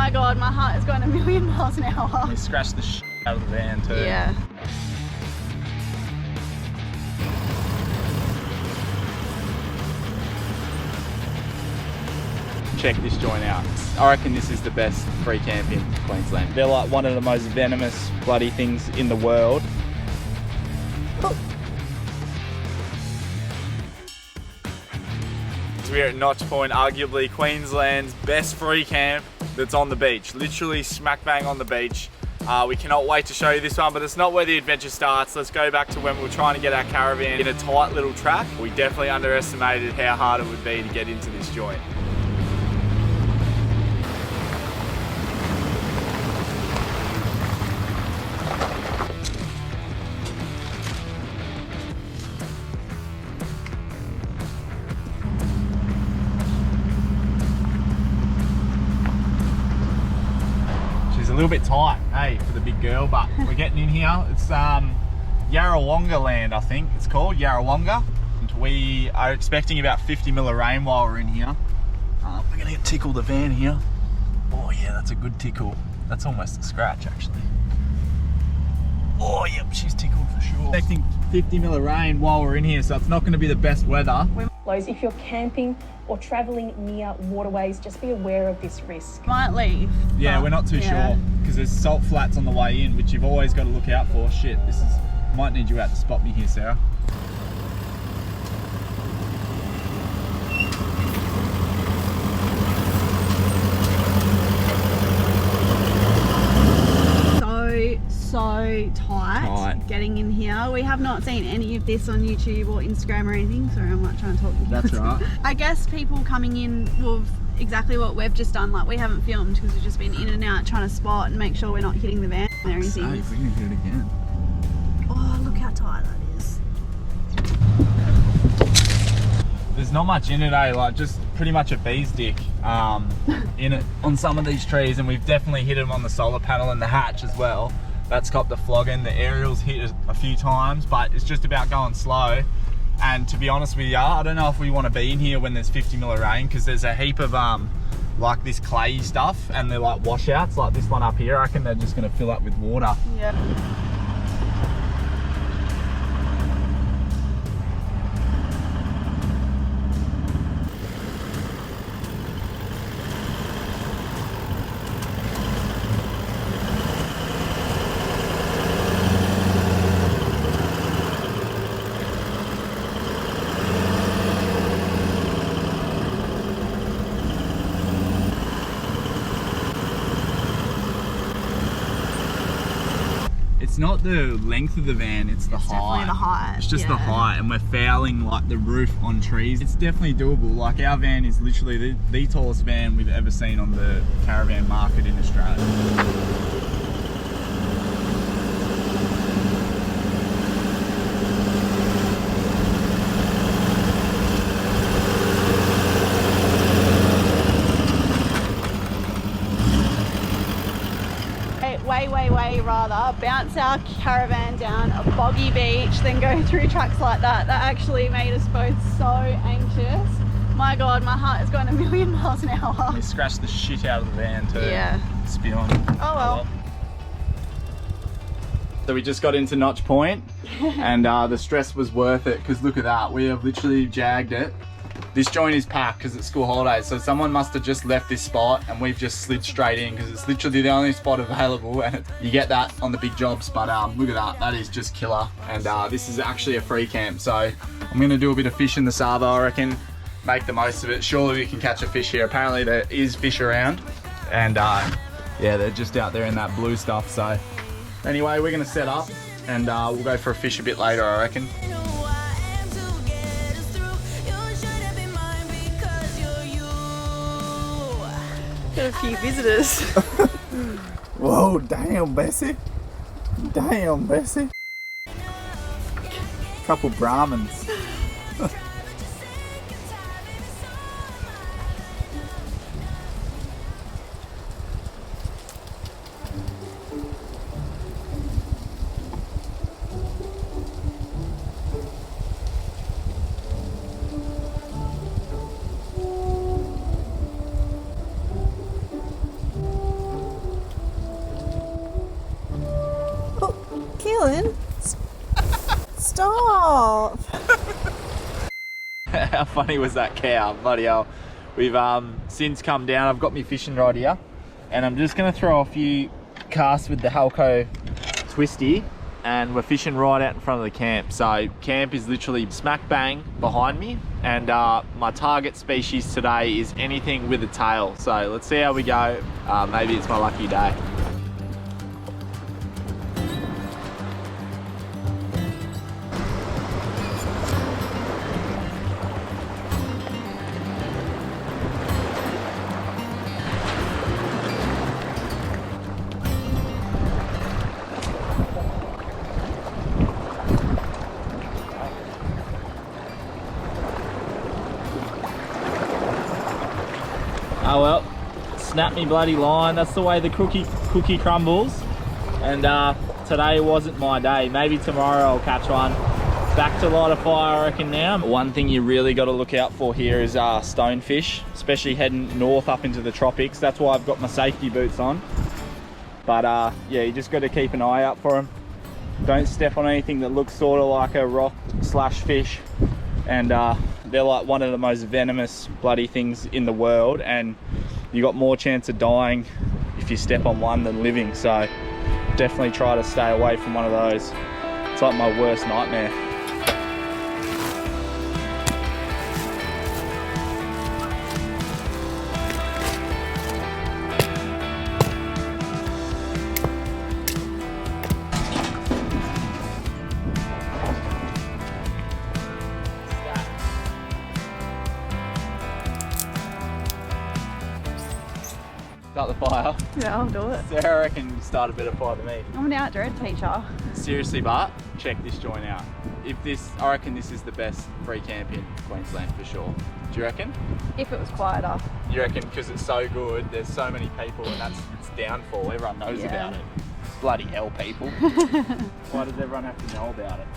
My God, my heart is going a million miles an hour. You scratched the shit out of the van too. Yeah. Check this joint out. I reckon this is the best free camp in Queensland. They're like one of the most venomous bloody things in the world. We're at Notch Point, arguably Queensland's best free camp that's on the beach. Literally smack bang on the beach. We cannot wait to show you this one, but it's not where the adventure starts. Let's go back to when we were trying to get our caravan in a tight little track. We definitely underestimated how hard it would be to get into this joint. A little bit tight, hey, for the big girl, but we're getting in here. It's Yarrawonga land, I think it's called, Yarrawonga. And we are expecting about 50 mil of rain while we're in here. We're gonna tickle the van here. Oh yeah, that's a good tickle. That's almost a scratch actually. Oh yep, she's tickled for sure. Expecting 50 mil of rain while we're in here, so it's not gonna be the best weather. If you're camping or travelling near waterways, just be aware of this risk. Might leave. Yeah, we're not too sure because there's salt flats on the way in, which you've always got to look out for. Shit, might need you out to spot me here, Sarah. So tight getting in here. We have not seen any of this on YouTube or Instagram or anything. Sorry, I'm not trying to talk. That's right. I guess people coming in will exactly what we've just done. Like, we haven't filmed because we've just been in and out trying to spot and make sure we're not hitting the van or anything. Safe, we can hit it again. Oh, look how tight that is. There's not much in it, eh? Like just pretty much a bee's dick in it on some of these trees, and we've definitely hit them on the solar panel and the hatch as well. That's copped a flogging. The aerial's hit a few times, but it's just about going slow. And to be honest with you, I don't know if we want to be in here when there's 50 mil of rain, because there's a heap of like this clay stuff, and they're like washouts, like this one up here. I reckon they're just going to fill up with water. Yeah. It's not the length of the van, it's the height. Definitely the height. It's just the height, and we're fouling like the roof on trees. It's definitely doable. Like, our van is literally the tallest van we've ever seen on the caravan market in Australia. Way rather bounce our caravan down a boggy beach than go through tracks like that. That actually made us both so anxious. My God, my heart is going a million miles an hour. We scratched the shit out of the van too. Yeah. Spin on. Oh well. So we just got into Notch Point and the stress was worth it, because look at that, we have literally jagged it. This joint is packed because it's school holidays, so someone must have just left this spot and we've just slid straight in because it's literally the only spot available, and you get that on the big jobs. But look at that, that is just killer. And this is actually a free camp, so I'm going to do a bit of fishing this Savo, I reckon. Make the most of it. Surely we can catch a fish here. Apparently there is fish around, and yeah, they're just out there in that blue stuff. So anyway, we're going to set up and we'll go for a fish a bit later, I reckon. Got a few visitors. Whoa, damn, Bessie. Damn, Bessie. Couple Brahmins. Keelan, stop. How funny was that cow? Bloody hell. We've since come down. I've got my fishing rod here, and I'm just going to throw a few casts with the Halco twisty, and we're fishing right out in front of the camp. So camp is literally smack bang behind me, and my target species today is anything with a tail. So let's see how we go. Maybe it's my lucky day. Oh well, snap me bloody line. That's the way the cookie crumbles. And today wasn't my day. Maybe tomorrow I'll catch one. Back to light a fire, I reckon now. One thing you really got to look out for here is stonefish, especially heading north up into the tropics. That's why I've got my safety boots on. But yeah, you just got to keep an eye out for them. Don't step on anything that looks sort of like a rock slash fish. And they're like one of the most venomous bloody things in the world, and you got more chance of dying if you step on one than living. So definitely try to stay away from one of those. It's like my worst nightmare. Start the fire. Yeah, I'll do it. Sarah can start a better fire than me. I'm an outdoor teacher. Seriously, but check this joint out. I reckon this is the best free camp in Queensland for sure. Do you reckon? If it was quieter. You reckon because it's so good, there's so many people, and that's its downfall. Everyone knows about it. Bloody hell, people. Why does everyone have to know about it?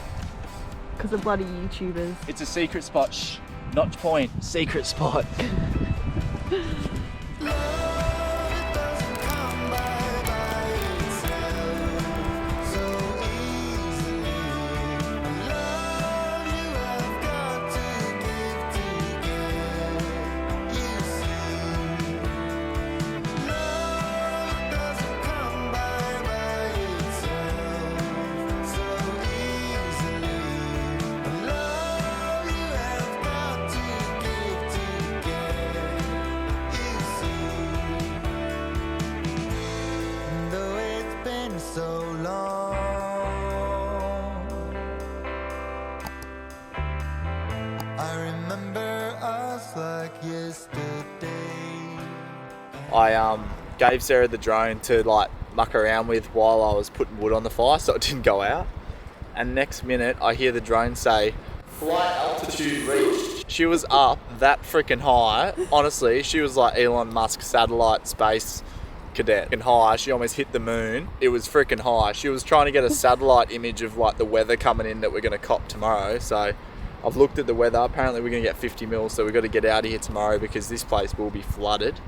Because of bloody YouTubers. It's a secret spot. Shh. Notch Point. Secret spot. I gave Sarah the drone to like muck around with while I was putting wood on the fire so it didn't go out. And next minute I hear the drone say, "Flight altitude reached." She was up that freaking high. Honestly, she was like Elon Musk satellite space cadet and high. She almost hit the moon. It was freaking high. She was trying to get a satellite image of like the weather coming in that we're going to cop tomorrow. So I've looked at the weather. Apparently we're going to get 50 mils, so we've got to get out of here tomorrow because this place will be flooded.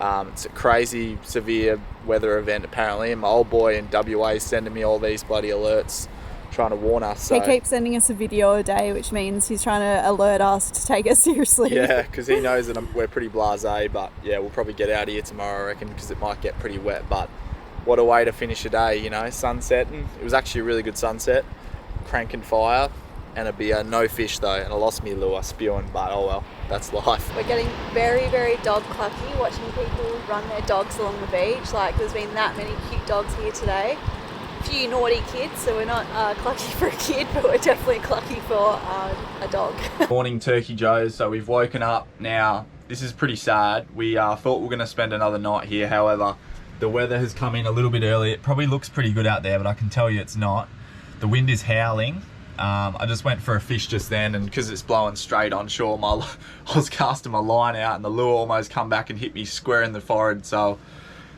It's a crazy severe weather event apparently, and my old boy in WA is sending me all these bloody alerts trying to warn us. So. He keeps sending us a video a day, which means he's trying to alert us to take us seriously. Yeah, because he knows that we're pretty blasé, but yeah, we'll probably get out of here tomorrow, I reckon, because it might get pretty wet. But what a way to finish a day, you know, sunsetting. It was actually a really good sunset, cranking fire, and it'd be no fish though, and I lost me lure spewing, but oh well, that's life. We're getting very, very dog clucky watching people run their dogs along the beach. Like, there's been that many cute dogs here today. A few naughty kids, so we're not clucky for a kid, but we're definitely clucky for a dog. Morning, Turkey Joes. So we've woken up now. This is pretty sad. We thought we were going to spend another night here. However, the weather has come in a little bit early. It probably looks pretty good out there, but I can tell you it's not. The wind is howling. I just went for a fish just then, and because it's blowing straight on shore, I was casting my line out and the lure almost come back and hit me square in the forehead, so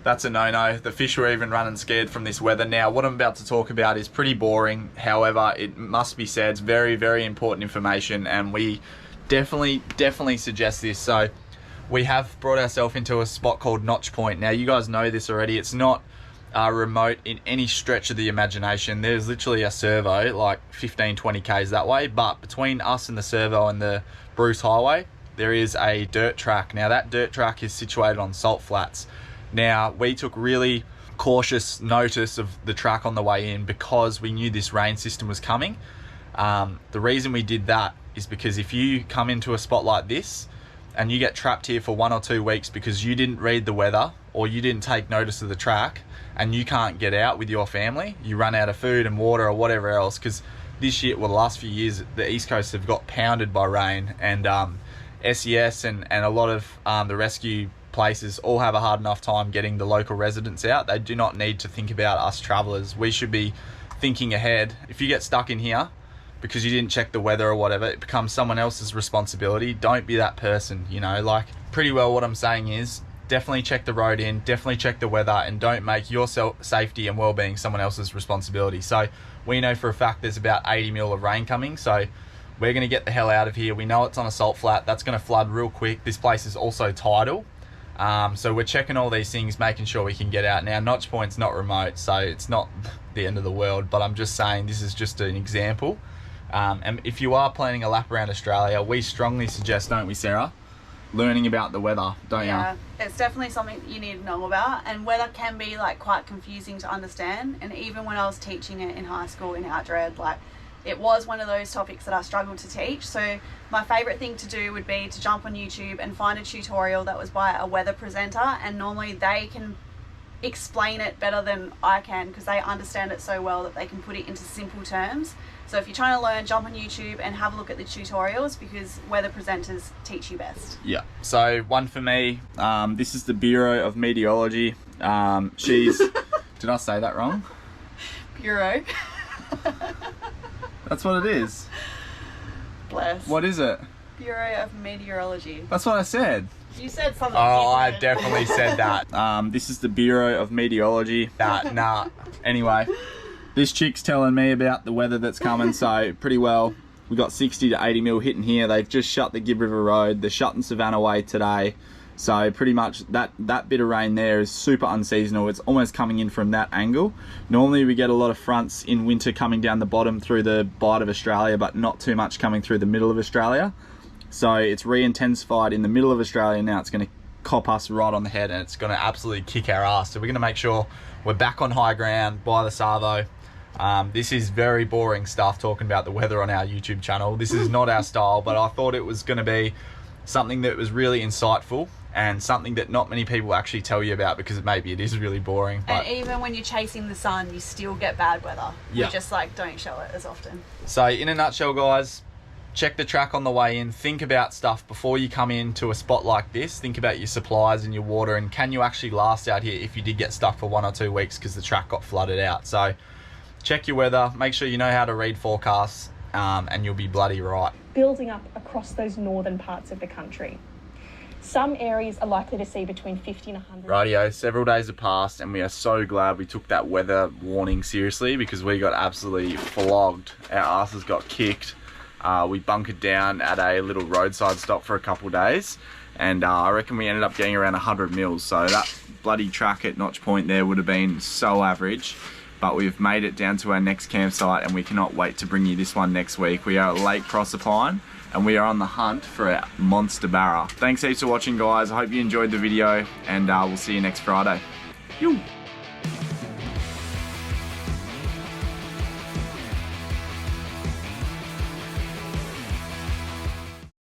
that's a no-no. The fish were even running scared from this weather. Now, what I'm about to talk about is pretty boring. However, it must be said, it's very, very important information, and we definitely suggest this. So we have brought ourselves into a spot called Notch Point. Now, you guys know this already. It's not remote in any stretch of the imagination. There's literally a servo like 15-20 k's that way, but between us and the servo and the Bruce Highway there is a dirt track. Now that dirt track is situated on salt flats. Now we took really cautious notice of the track on the way in because we knew this rain system was coming. The reason we did that is because if you come into a spot like this and you get trapped here for 1 or 2 weeks because you didn't read the weather or you didn't take notice of the track and you can't get out with your family, you run out of food and water or whatever else, because this year, well, the last few years, the East Coast have got pounded by rain, and SES and a lot of the rescue places all have a hard enough time getting the local residents out. They do not need to think about us travellers. We should be thinking ahead. If you get stuck in here because you didn't check the weather or whatever, it becomes someone else's responsibility. Don't be that person, you know. Like, pretty well what I'm saying is definitely check the road in, definitely check the weather, and don't make your safety and well-being someone else's responsibility. So we know for a fact there's about 80 mil of rain coming, so we're going to get the hell out of here. We know it's on a salt flat. That's going to flood real quick. This place is also tidal. So we're checking all these things, making sure we can get out. Now, Notch Point's not remote, so it's not the end of the world, but I'm just saying this is just an example. And if you are planning a lap around Australia, we strongly suggest, don't we, Sarah, learning about the weather, don't you? Yeah, it's definitely something you need to know about, and weather can be like quite confusing to understand. And even when I was teaching it in high school in OFFGRID, like, it was one of those topics that I struggled to teach. So my favorite thing to do would be to jump on YouTube and find a tutorial that was by a weather presenter, and normally they can explain it better than I can because they understand it so well that they can put it into simple terms. So if you're trying to learn, jump on YouTube and have a look at the tutorials, because weather presenters teach you best. Yeah. So one for me, this is the Bureau of Meteorology. She's, did I say that wrong? Bureau. That's what it is. Bless. What is it? Bureau of Meteorology. That's what I said. You said something. Oh, I definitely said that. This is the Bureau of Meteorology. Nah. Anyway, this chick's telling me about the weather that's coming, so pretty well. We got 60 to 80 mil hitting here. They've just shut the Gibb River Road. They're shutting Savannah Way today. So pretty much that bit of rain there is super unseasonal. It's almost coming in from that angle. Normally we get a lot of fronts in winter coming down the bottom through the Bight of Australia, but not too much coming through the middle of Australia. So it's re-intensified in the middle of Australia now. It's going to cop us right on the head, and it's going to absolutely kick our ass. So we're going to make sure we're back on high ground by the Savo. This is very boring stuff, talking about the weather on our YouTube channel. This is not our style, but I thought it was going to be something that was really insightful and something that not many people actually tell you about, because maybe it is really boring. But and even when you're chasing the sun, you still get bad weather. Yeah. You just like don't show it as often. So in a nutshell, guys, check the track on the way in. Think about stuff before you come into a spot like this. Think about your supplies and your water, and can you actually last out here if you did get stuck for 1 or 2 weeks because the track got flooded out. So check your weather, make sure you know how to read forecasts, and you'll be bloody right. Building up across those northern parts of the country. Some areas are likely to see between 50 and 100. Rightio, several days have passed, and we are so glad we took that weather warning seriously, because we got absolutely flogged. Our asses got kicked. We bunkered down at a little roadside stop for a couple of days, and I reckon we ended up getting around 100 mils. So that bloody track at Notch Point there would have been so average. But we've made it down to our next campsite, and we cannot wait to bring you this one next week. We are at Lake Proserpine, and we are on the hunt for a monster barra. Thanks heaps for watching, guys. I hope you enjoyed the video, and we'll see you next Friday. Yoo.